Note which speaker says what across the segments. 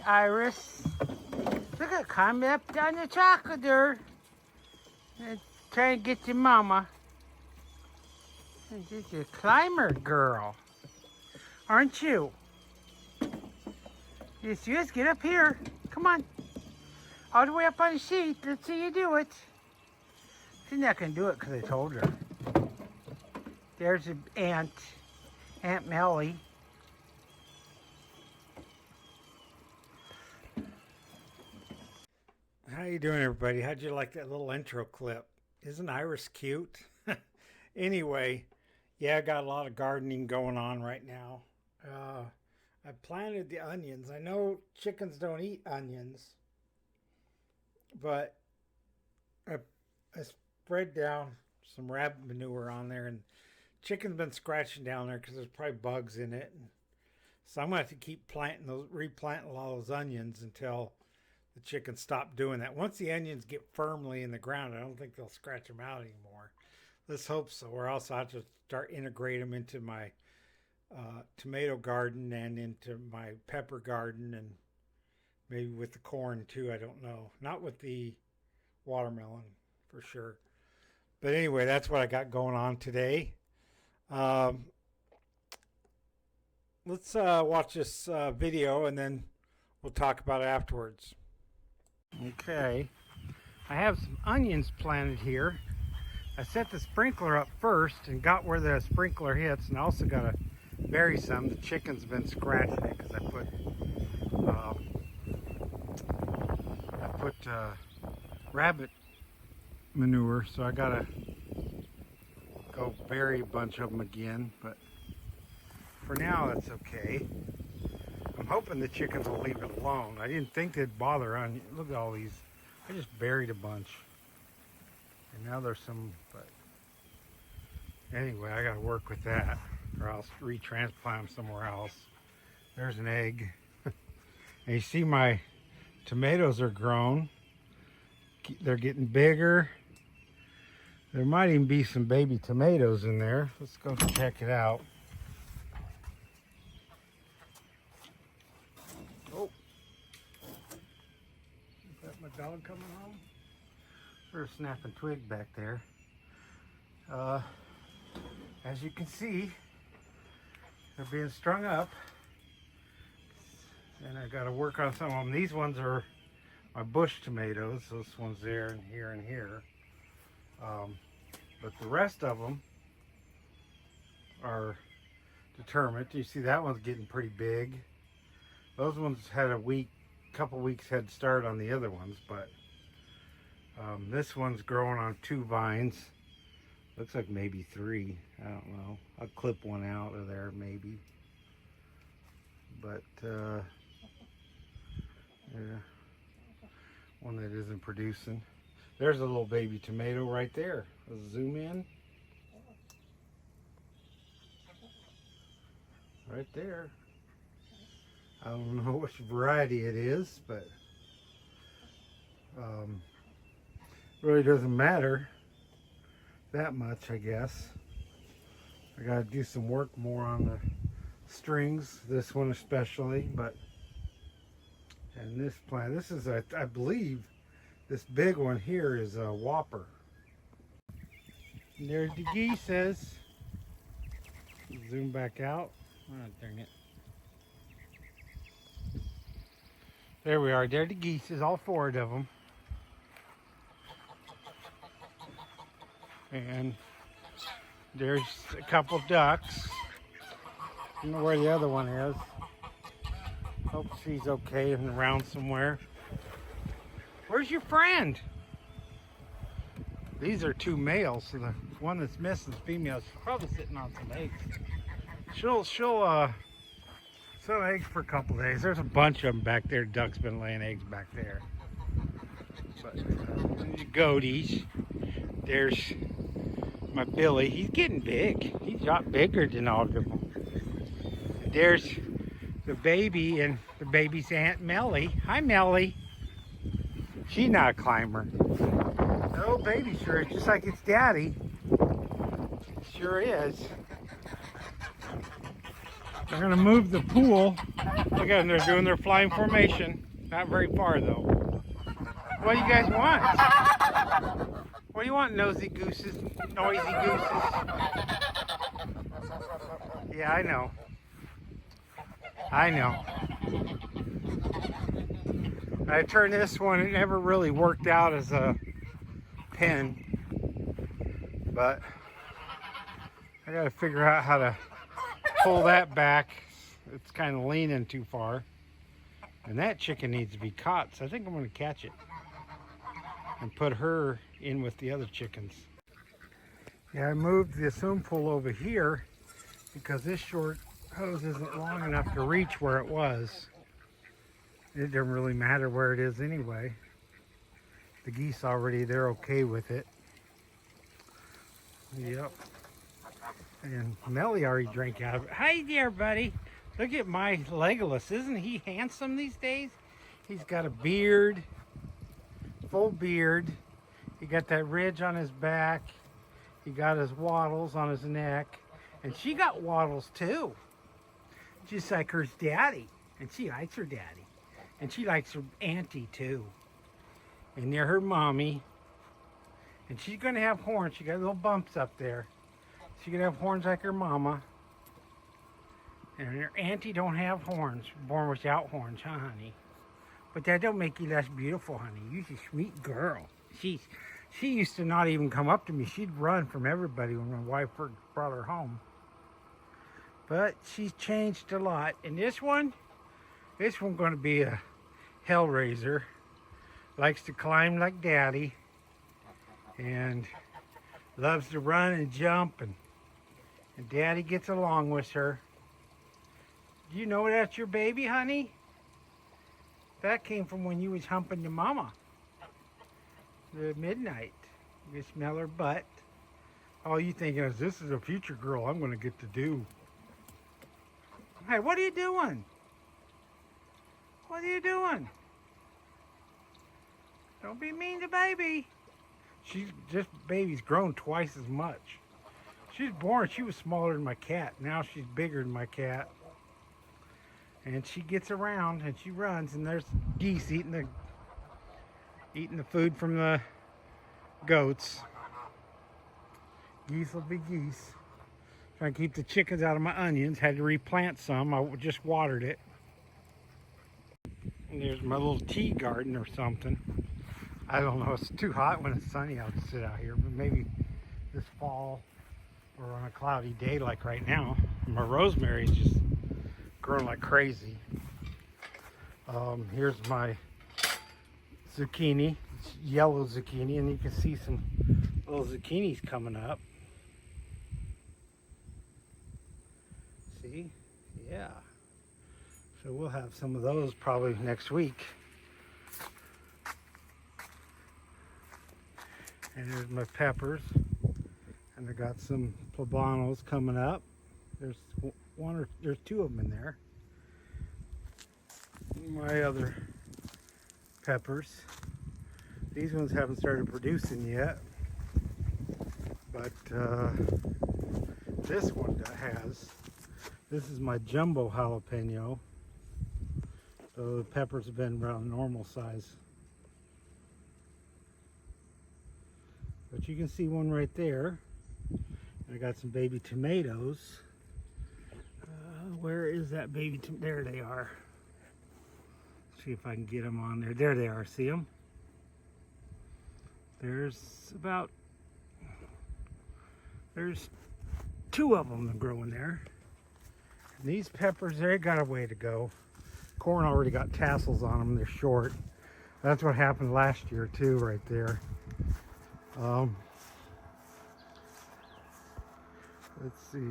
Speaker 1: Iris. Look at climbing up down the chocolate there. Trying to get your mama. You're a climber girl, aren't you? Yes, yes, get up here. Come on. All the way up on the sheet. Let's see you do it. She's not going to do it because I told her. There's Aunt Melly. How you doing, everybody? How'd you like that little intro clip? Isn't Iris cute? Anyway, yeah, I got a lot of gardening going on right now. I planted the onions. I know chickens don't eat onions, but I spread down some rabbit manure on there, and chicken's been scratching down there because there's probably bugs in it. So I'm going to have to keep replanting all those onions until the chickens stop doing that. Once the onions get firmly in the ground, I don't think they'll scratch them out anymore. Let's hope so, or else I'll have to start integrating them into my tomato garden and into my pepper garden, and maybe with the corn too. I don't know. Not with the watermelon for sure. But anyway, that's what I got going on today. Let's watch this video and then we'll talk about it afterwards. Okay, I have some onions planted here. I set the sprinkler up first and got where the sprinkler hits, and I also got to bury some. The chicken's been scratching it because I put rabbit manure, so I gotta go bury a bunch of them again, but for now that's okay. I'm hoping the chickens will leave it alone. I didn't think they'd bother on. Look at all these. I just buried a bunch. And now there's some, but anyway, I gotta work with that or else retransplant them somewhere else. There's an egg. And you see my tomatoes are grown. They're getting bigger. There might even be some baby tomatoes in there. Let's go check it out. Oh, is that my dog coming home? There's a snapping twig back there. As you can see, they're being strung up. And I got to work on some of them. These ones are my bush tomatoes. This one's there and here and here. But the rest of them are determined. You see that one's getting pretty big. Those ones had a couple weeks head start on the other ones, but this one's growing on 2 vines. Looks like maybe 3. I don't know. I'll clip one out of there maybe. But yeah, one that isn't producing. There's a little baby tomato right there. Let's zoom in. Right there. I don't know which variety it is, but really doesn't matter that much, I guess. I gotta do some work more on the strings, this one especially, and this plant, this is I believe this big one here is a whopper. And there's the geese. Zoom back out. Oh, dang it. There we are. There the geese, all 4 of them. And there's a couple ducks. I don't know where the other one is. Hope she's okay and around somewhere. Where's your friend? These are 2 males, so the one that's missing is female. She's probably sitting on some eggs. She'll set eggs for a couple days. There's a bunch of them back there. Ducks been laying eggs back there. But goaties. There's my Billy. He's getting big. He's got bigger than all of them. There's the baby and the baby's Aunt Melly. Hi, Melly. She's not a climber. The old baby sure is, just like its daddy. Sure is. They're going to move the pool. Look at them, they're doing their flying formation. Not very far though. What do you guys want? What do you want, nosy gooses? Noisy gooses? Yeah, I know. I know. I turned this one, it never really worked out as a pen. But I gotta figure out how to pull that back. It's kind of leaning too far. And that chicken needs to be caught, so I think I'm gonna catch it and put her in with the other chickens. Yeah, I moved the swimming pool over here because this short hose isn't long enough to reach where it was. It doesn't really matter where it is anyway. The geese already, they're okay with it. Yep. And Melly already drank out of it. Hi there, buddy. Look at my Legolas. Isn't he handsome these days? He's got a beard, full beard. He got that ridge on his back. He got his wattles on his neck. And she got wattles too. Just like her daddy. And she likes her daddy. And she likes her auntie too. And they're her mommy. And she's going to have horns. She got little bumps up there. She's going to have horns like her mama. And her auntie don't have horns. Born without horns, huh, honey? But that don't make you less beautiful, honey. You're a sweet girl. She used to not even come up to me. She'd run from everybody when my wife first brought her home. But she's changed a lot. And this one's going to be a hellraiser. Likes to climb like daddy. And loves to run and jump. And daddy gets along with her. Do you know that's your baby, honey? That came from when you was humping your mama. The midnight. You smell her butt. All you thinking is, this is a future girl I'm going to get to do. Hey, what are you doing? What are you doing? Don't be mean to baby. This baby's grown twice as much. She was born, she was smaller than my cat. Now she's bigger than my cat. And she gets around and she runs, and there's geese eating the food from the goats. Geese will be geese. Trying to keep the chickens out of my onions. Had to replant some. I just watered it. And there's my little tea garden or something. I don't know. It's too hot when it's sunny out to sit out here, but maybe this fall or on a cloudy day like right now. My rosemary is just growing like crazy. Here's my zucchini. It's yellow zucchini, and you can see some little zucchinis coming up. See? Yeah. So we'll have some of those probably next week. And there's my peppers. And I got some poblanos coming up. There's two of them in there. My other peppers. These ones haven't started producing yet. But this one has. This is my jumbo jalapeno. So the peppers have been around normal size. But you can see one right there. I got some baby tomatoes. Where is that baby? There they are. See if I can get them on there. There they are. See them? There's two of them growing there. And these peppers, they got a way to go. Corn already got tassels on them. They're short. That's what happened last year too, right there. Let's see.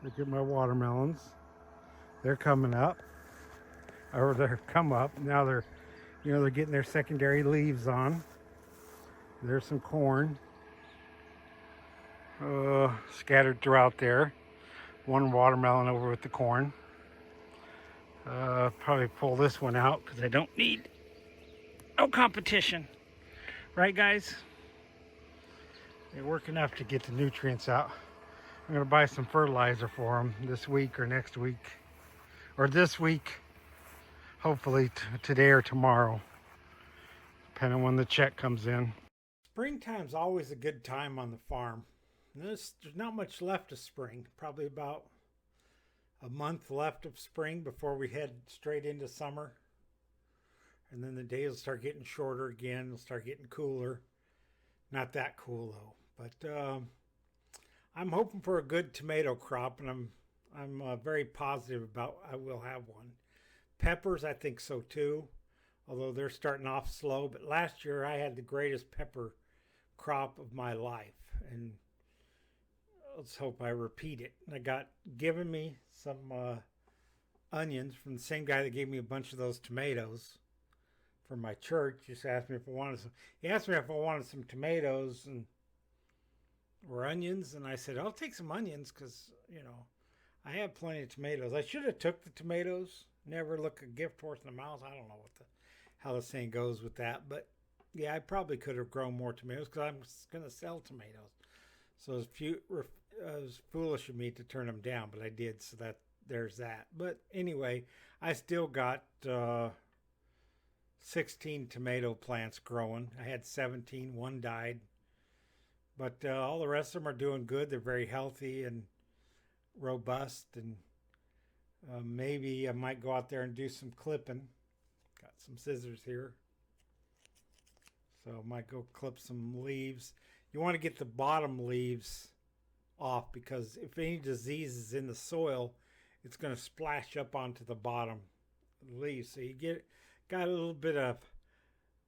Speaker 1: Look at my watermelons. They're coming up. Or they're come up. Now they're getting their secondary leaves on. There's some corn. Scattered throughout there. One watermelon over with the corn. Probably pull this one out because I don't need no competition. Right, guys? They work enough to get the nutrients out. I'm going to buy some fertilizer for them this week or next week. Or this week. Hopefully today or tomorrow. Depending on when the check comes in. Springtime's always a good time on the farm. There's not much left of spring. Probably about a month left of spring before we head straight into summer. And then the days will start getting shorter again. It'll start getting cooler. Not that cool though. But I'm hoping for a good tomato crop, and I'm very positive about I will have one. Peppers, I think so too, although they're starting off slow. But last year I had the greatest pepper crop of my life, and let's hope I repeat it. And I got given me some onions from the same guy that gave me a bunch of those tomatoes for my church. Just asked me if I wanted some. He asked me if I wanted some tomatoes or onions, and I said I'll take some onions because I have plenty of tomatoes. I should have took the tomatoes. Never look a gift horse in the mouth. I don't know how the saying goes with that, but yeah, I probably could have grown more tomatoes because I'm going to sell tomatoes. So it was foolish of me to turn them down, but I did. So there's that. But anyway, I still got 16 tomato plants growing. I had 17. One died, but all the rest of them are doing good. They're very healthy and robust, and maybe I might go out there and do some clipping. Got some scissors here. So I might go clip some leaves. You want to get the bottom leaves off because if any disease is in the soil, it's going to splash up onto the bottom leaves. So you got a little bit of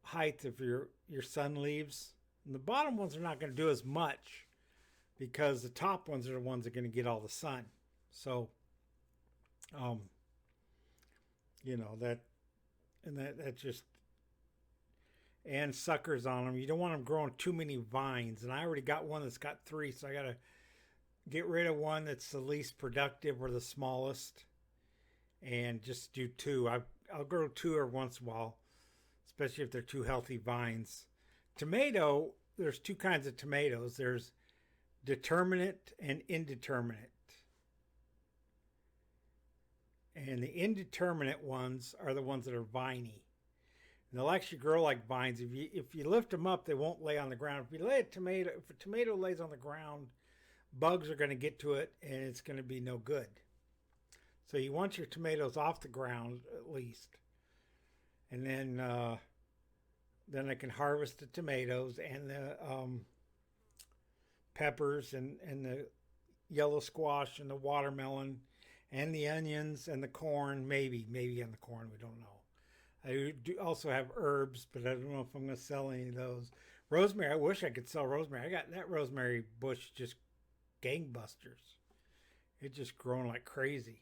Speaker 1: height of your sun leaves. And the bottom ones are not going to do as much because the top ones are the ones that are going to get all the sun. So, that just, and suckers on them. You don't want them growing too many vines. And I already got one that's got 3, so I got to get rid of one that's the least productive or the smallest and just do 2. I'll grow 2 every once in a while, especially if they're 2 healthy vines. Tomato, there's 2 kinds of tomatoes. There's determinate and indeterminate. And the indeterminate ones are the ones that are viney. And they'll actually grow like vines. If you lift them up, they won't lay on the ground. If a tomato lays on the ground, bugs are going to get to it and it's going to be no good. So you want your tomatoes off the ground at least. And then I can harvest the tomatoes and the peppers and the yellow squash and the watermelon and the onions and the corn, maybe on the corn, we don't know. I do also have herbs, but I don't know if I'm going to sell any of those. Rosemary, I wish I could sell rosemary. I got that rosemary bush just gangbusters. It's just growing like crazy.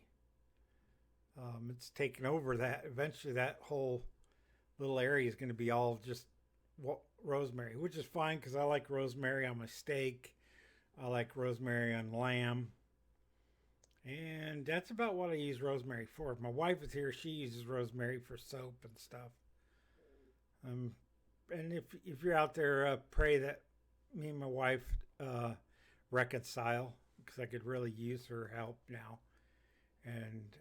Speaker 1: It's taken over that. Eventually that whole little area is going to be all just rosemary, which is fine because I like rosemary on my steak. I like rosemary on lamb. And that's about what I use rosemary for. If my wife is here, she uses rosemary for soap and stuff. And if you're out there, pray that me and my wife reconcile, because I could really use her help now and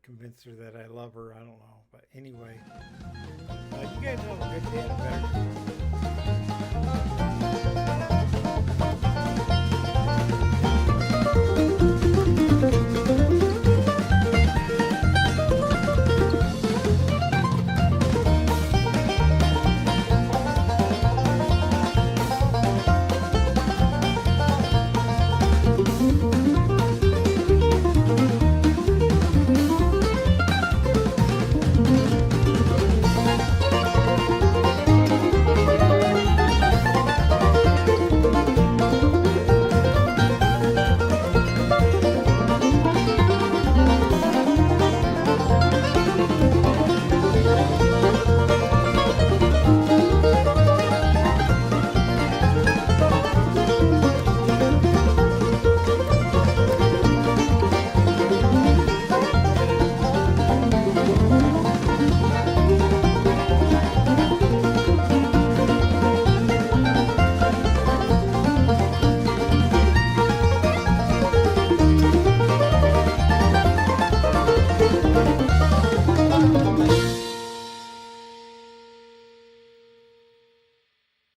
Speaker 1: convince her that I love her. I don't know. But anyway, you guys have a good day. Better.